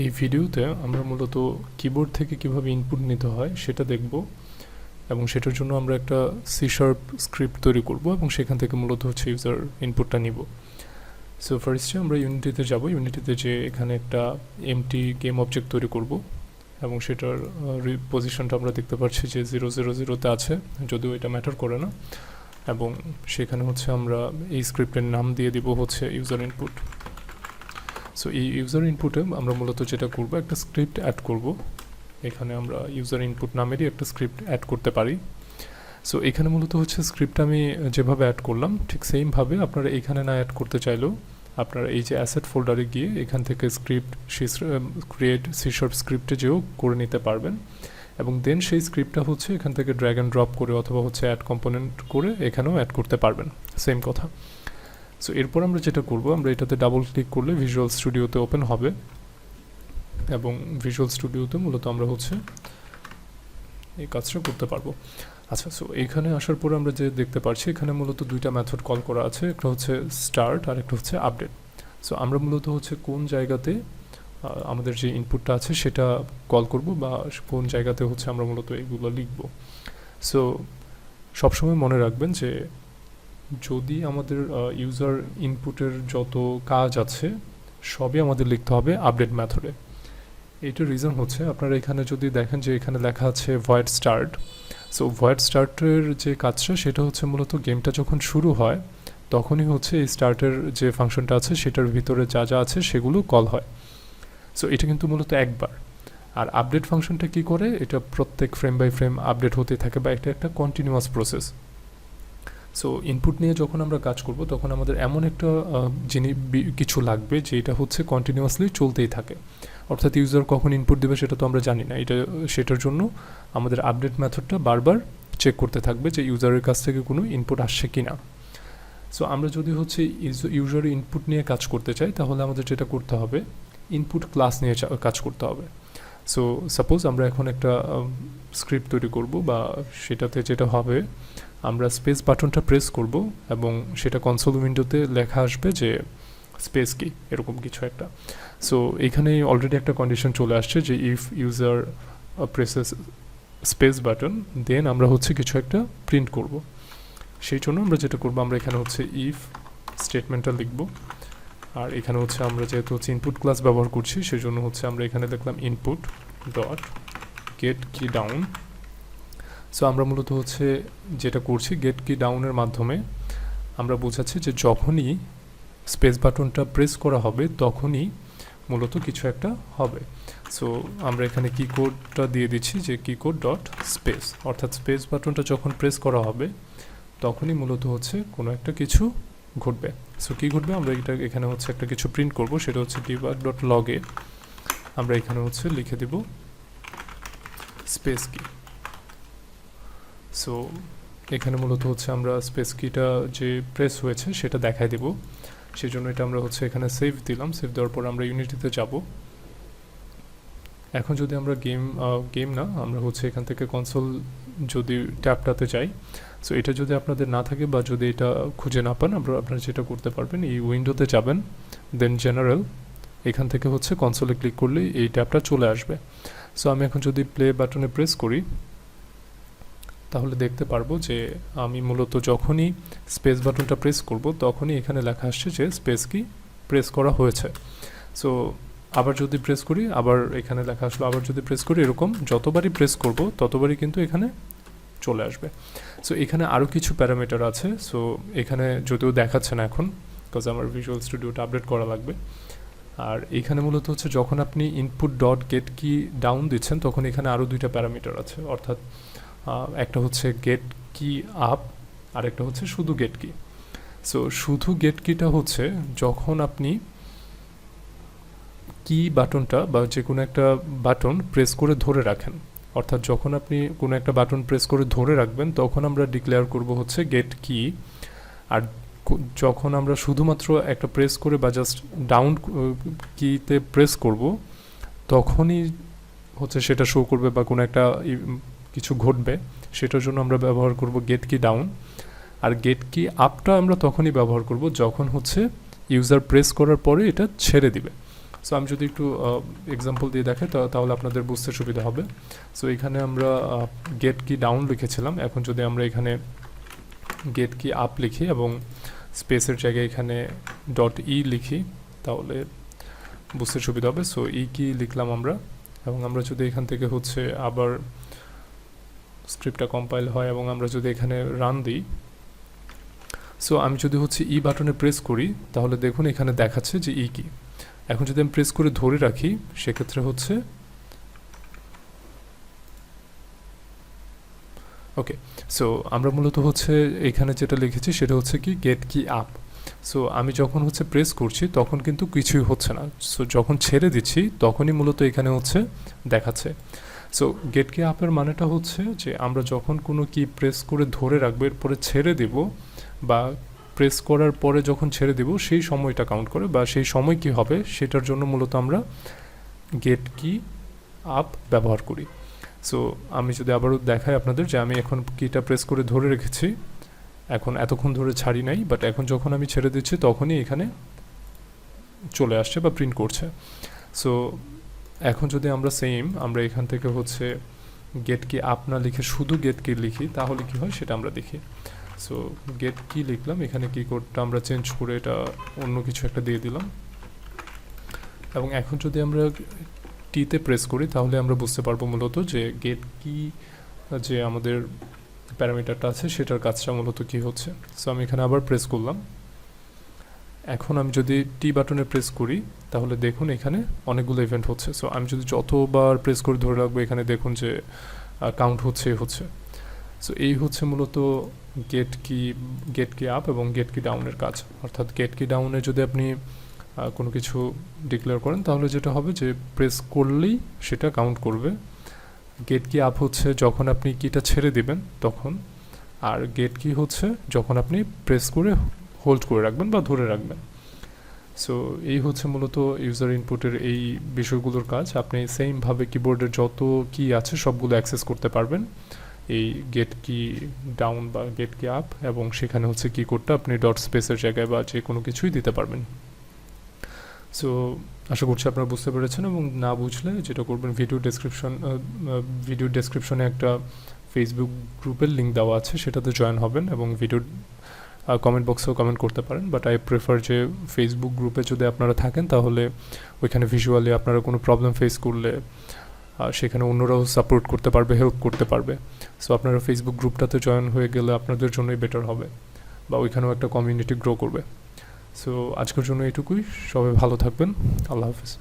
এই ভিডিওতে আমরা মূলত কিবোর্ড থেকে কিভাবে ইনপুট নিতে হয় সেটা দেখব এবং সেটার জন্য আমরা একটা সি শার্প স্ক্রিপ্ট তৈরি করব এবং সেখান থেকে মূলত হচ্ছে ইউজার ইনপুটটা নিব। সো ফার্স্টে আমরা ইউনিটিতে যাব। ইউনিটিতে যে এখানে একটা এমটি গেম অবজেক্ট তৈরি করব এবং সেটার পজিশনটা আমরা দেখতে পাচ্ছি যে 000তে আছে, যদিও এটা ম্যাটার করে না। এবং সেখানে হচ্ছে আমরা এই স্ক্রিপ্টের নাম দিয়ে দিব হচ্ছে ইউজার ইনপুট। সো এই ইউজার ইনপুটে আমরা মূলত যেটা করব, একটা স্ক্রিপ্ট অ্যাড করব। এখানে আমরা ইউজার ইনপুট নামেরই একটা স্ক্রিপ্ট অ্যাড করতে পারি। সো এখানে মূলত হচ্ছে স্ক্রিপ্ট আমি যেভাবে অ্যাড করলাম ঠিক সেমভাবে আপনারা এখানে না অ্যাড করতে চাইলেও আপনারা এই যে অ্যাসেট ফোল্ডারে গিয়ে এখান থেকে স্ক্রিপ্ট ক্রিয়েট সি শার্প স্ক্রিপ্টে যেও করে নিতে পারবেন এবং দেন সেই স্ক্রিপ্টটা হচ্ছে এখান থেকে ড্র্যাগ অ্যান্ড ড্রপ করে অথবা হচ্ছে অ্যাড কম্পোনেন্ট করে এখানেও অ্যাড করতে পারবেন, সেম কথা। সো এরপর আমরা যেটা করব, আমরা এটাতে ডাবল ক্লিক করলে ভিজুয়াল স্টুডিওতে ওপেন হবে এবং ভিজুয়াল স্টুডিওতে মূলত আমরা হচ্ছে এই কাজটা করতে পারবো। আচ্ছা, সো এখানে আসার পর আমরা যে দেখতে পাচ্ছি এখানে মূলত দুইটা মেথড কল করা আছে, একটা হচ্ছে স্টার্ট আর একটা হচ্ছে আপডেট। সো আমরা মূলত হচ্ছে কোন জায়গাতে আমাদের যে ইনপুটটা আছে সেটা কল করব বা কোন জায়গাতে হচ্ছে আমরা মূলত এগুলো লিখব। সো সবসময় মনে রাখবেন যে যদি আমাদের ইউজার ইনপুটের যত কাজ আছে সবই আমাদের লিখতে হবে আপডেট মেথডে। এইটার রিজন হচ্ছে আপনারা এখানে যদি দেখেন যে এখানে লেখা আছে ভয়েড স্টার্ট। সো ভয়েড স্টার্টের যে কাজটা সেটা হচ্ছে মূলত গেমটা যখন শুরু হয় তখনই হচ্ছে এই স্টার্টের যে ফাংশনটা আছে সেটার ভিতরে যা যা আছে সেগুলো কল হয়। সো এটা কিন্তু মূলত একবার। আর আপডেট ফাংশনটা কি করে, এটা প্রত্যেক ফ্রেম বাই ফ্রেম আপডেট হতে থাকে বা এটা একটা কন্টিনিউয়াস প্রসেস। সো ইনপুট নিয়ে যখন আমরা কাজ করব তখন আমাদের এমন একটা জিনিস কিছু লাগবে যেটা হচ্ছে কন্টিনিউয়াসলি চলতেই থাকে, অর্থাৎ ইউজার কখন ইনপুট দেবে সেটা তো আমরা জানি না। সেটার জন্য আমাদের আপডেট মেথডটা বারবার চেক করতে থাকবে যে ইউজারের কাছ থেকে কোনো ইনপুট আসছে কি না। সো আমরা যদি হচ্ছে ইউজার ইনপুট নিয়ে কাজ করতে চাই তাহলে আমাদের যেটা করতে হবে, ইনপুট ক্লাস নিয়ে কাজ করতে হবে। সো সাপোজ আমরা এখন একটা স্ক্রিপ্ট তৈরি করব বা সেটাতে যেটা হবে, আমরা স্পেস বাটনটা প্রেস করব এবং সেটা কনসোল উইন্ডোতে লেখা আসবে যে স্পেস কি, এরকম কিছু একটা। সো এখানে অলরেডি একটা কন্ডিশন চলে আসছে যে if user presses space button then আমরা হচ্ছে কিছু একটা প্রিন্ট করব। সেই জন্য আমরা যেটা করব, আমরা এখানে হচ্ছে ইফ স্টেটমেন্টটা লিখব। আর এখানে হচ্ছে আমরা যেহেতু হচ্ছে ইনপুট ক্লাস ব্যবহার করছি সেই জন্য হচ্ছে আমরা এখানে দেখলাম ইনপুট ডট গেট কি ডাউন। সো আমরা মূলত হচ্ছে যেটা করছি গেট কি ডাউনের মাধ্যমে আমরা বোঝাচ্ছি যে যখনই স্পেস বাটনটা প্রেস করা হবে তখনই মূলত কিছু একটা হবে। সো আমরা এখানে কি কোডটা দিয়ে দিচ্ছি যে কি কোড ডট স্পেস, অর্থাৎ স্পেস বাটনটা যখন প্রেস করা হবে তখনই মূলত হচ্ছে কোনো একটা কিছু ঘটবে। সো কী ঘটবে, আমরা এখানে হচ্ছে একটা কিছু প্রিন্ট করব, সেটা হচ্ছে ডিবাগ ডট লগে আমরা এখানে হচ্ছে লিখে দেব স্পেস কি। সো এখানে মূলত হচ্ছে আমরা স্পেস কিটা যে প্রেস হয়েছে সেটা দেখাই দেব, সেই জন্য এটা আমরা হচ্ছে এখানে সেভ দিলাম। সেভ দেওয়ার পর আমরা ইউনিটিতে যাব। এখন যদি আমরা গেম না আমরা হচ্ছে এখান থেকে কনসোল যদি ট্যাবটাতে যাই, সো এটা যদি আপনাদের না থাকে বা যদি এটা খুঁজে না পান আপনারা যেটা করতে পারবেন, এই উইন্ডোতে যাবেন, দেন জেনারেল, এখান থেকে হচ্ছে কনসোলে ক্লিক করলে এই ট্যাবটা চলে আসবে। সো আমি এখন যদি প্লে বাটনে প্রেস করি তাহলে দেখতে পারবো যে আমি মূলত যখনই স্পেস বাটনটা প্রেস করব তখনই এখানে লেখা আসছে যে স্পেস কি প্রেস করা হয়েছে। সো আবার যদি প্রেস করি আবার এখানে লেখা আসলো, আবার যদি প্রেস করি, এরকম যতবারই প্রেস করব ততবারই কিন্তু এখানে চলে আসবে। সো এখানে আরও কিছু প্যারামিটার আছে। সো এখানে যদিও দেখাচ্ছে না এখন, বিকজ আমার ভিজুয়াল স্টুডিওটা আপডেট করা লাগবে। আর এখানে মূলত হচ্ছে যখন আপনি ইনপুট ডট গেট কি ডাউন দিচ্ছেন তখন এখানে আরও দুইটা প্যারামিটার আছে, অর্থাৎ একটা হচ্ছে গেট কি আপ আর একটা হচ্ছে শুধু গেট কি। সো শুধু গেট কিটা হচ্ছে যখন আপনি কি বাটনটা বা যে কোনো একটা বাটন প্রেস করে ধরে রাখেন, অর্থাৎ যখন আপনি কোনো একটা বাটন প্রেস করে ধরে রাখবেন তখন আমরা ডিক্লেয়ার করব হচ্ছে গেট কি। আর যখন আমরা শুধুমাত্র একটা প্রেস করে বা জাস্ট ডাউন কিতে প্রেস করব তখনই হচ্ছে সেটা শো করবে বা কোনো একটা কিছু ঘটবে, সেটার জন্য আমরা ব্যবহার করব গেট কি ডাউন। আর গেট কি আপটা আমরা তখনই ব্যবহার করব যখন হচ্ছে ইউজার প্রেস করার পরে এটা ছেড়ে দিবে, সো আমি যদি একটু এক্সাম্পল দিয়ে দেখাই তাহলে আপনাদের বুঝতে সুবিধা হবে। সো এখানে আমরা গেট কি ডাউন লিখেছিলাম, এখন যদি আমরা এখানে গেট কি আপ লিখি এবং স্পেসের জায়গায় এখানে ডট ই লিখি তাহলে বুঝতে সুবিধা হবে। সো ই কি লিখলাম আমরা, এবং আমরা যদি এখান থেকে হচ্ছে আবার স্ক্রিপ্টটা কম্পাইল হয় এবং আমরা যদি এখানে রান দিই, সো আমি যদি হচ্ছে ই বাটনে প্রেস করি তাহলে দেখুন এখানে দেখাচ্ছে যে ই কি। এখন যদি আমি প্রেস করে ধরে রাখি সেক্ষেত্রে হচ্ছে ওকে। সো আমরা মূলত হচ্ছে এখানে যেটা লিখেছি সেটা হচ্ছে কি গেট কি আপ। সো আমি যখন হচ্ছে প্রেস করছি তখন কিন্তু কিছুই হচ্ছে না, সো যখন ছেড়ে দিচ্ছি তখনই মূলত এখানে হচ্ছে দেখাচ্ছে। সো গেট কি আপের মানেটা হচ্ছে যে আমরা যখন কোনো কি প্রেস করে ধরে রাখবো এরপরে ছেড়ে দিব, বা প্রেস করার পরে যখন ছেড়ে দিব সেই সময়টা কাউন্ট করে, বা সেই সময় কি হবে সেটার জন্য মূলত আমরা গেট কি আপ ব্যবহার করি। সো আমি যদি আবারও দেখাই আপনাদের যে আমি এখন কিটা প্রেস করে ধরে রেখেছি, এখন এতক্ষণ ধরে ছাড়ি নাই, বাট এখন যখন আমি ছেড়ে দিচ্ছি তখনই এখানে চলে আসছে বা প্রিন্ট করছে। সো এখন যদি আমরা আমরা এখান থেকে হচ্ছে গেট কি আপ না লিখে শুধু গেট কি লিখি তাহলে কি হয় সেটা আমরা দেখি। সো গেট কি লিখলাম, এখানে কি কোডটা আমরা চেঞ্জ করে এটা অন্য কিছু একটা দিয়ে দিলাম, এবং এখন যদি আমরা টিতে প্রেস করি তাহলে আমরা বুঝতে পারবো মূলত যে গেট কি যে আমাদের প্যারামিটারটা আছে সেটার কাজটা মূলত কি হচ্ছে। সো আমি এখানে আবার প্রেস করলাম, এখন আমি যদি টি বাটনে প্রেস করি তাহলে দেখুন এখানে অনেকগুলো ইভেন্ট হচ্ছে। সো আমি যদি যতবার প্রেস করে ধরে রাখবো এখানে দেখুন যে কাউন্ট হচ্ছে। সো এই হচ্ছে মূলত গেট কি আপ এবং গেট কি ডাউনের কাজ। অর্থাৎ গেট কি ডাউনে যদি আপনি কোনো কিছু ডিক্লেয়ার করেন তাহলে যেটা হবে যে প্রেস করলেই সেটা কাউন্ট করবে। গেট কি আপ হচ্ছে যখন আপনি কিটা ছেড়ে দিবেন তখন, আর গেট কি হচ্ছে যখন আপনি প্রেস করে হোল্ড করে রাখবেন বা ধরে রাখবেন। সো এই হচ্ছে মূলত ইউজার ইনপুটের এই বিষয়গুলোর কাজ। আপনি সেমভাবে কিবোর্ডের যত কি আছে সবগুলো অ্যাক্সেস করতে পারবেন এই গেট কি ডাউন বা গেট কি আপ, এবং সেখানে হচ্ছে কি কোডটা আপনি ডট স্পেসের জায়গায় বা যে কোনো কিছুই দিতে পারবেন। সো আশা করছি আপনারা বুঝতে পেরেছেন, এবং না বুঝলে যেটা করবেন ভিডিও ডেসক্রিপশনে একটা ফেসবুক গ্রুপের লিঙ্ক দেওয়া আছে, সেটাতে জয়েন হবেন এবং ভিডিও কমেন্ট বক্সেও কমেন্ট করতে পারেন। বাট আই প্রেফার যে ফেসবুক গ্রুপে যদি আপনারা থাকেন তাহলে ওইখানে ভিজুয়ালি আপনারা কোনো প্রবলেম ফেস করলে সেখানে অন্যরাও সাপোর্ট করতে পারবে, হেল্প করতে পারবে। সো আপনারা ফেসবুক গ্রুপটাতে জয়েন হয়ে গেলে আপনাদের জন্যই বেটার হবে, বা ওইখানেও একটা কমিউনিটি গ্রো করবে। সো আজকের জন্য এটুকুই, সবাই ভালো থাকবেন, আল্লাহ হাফিজ।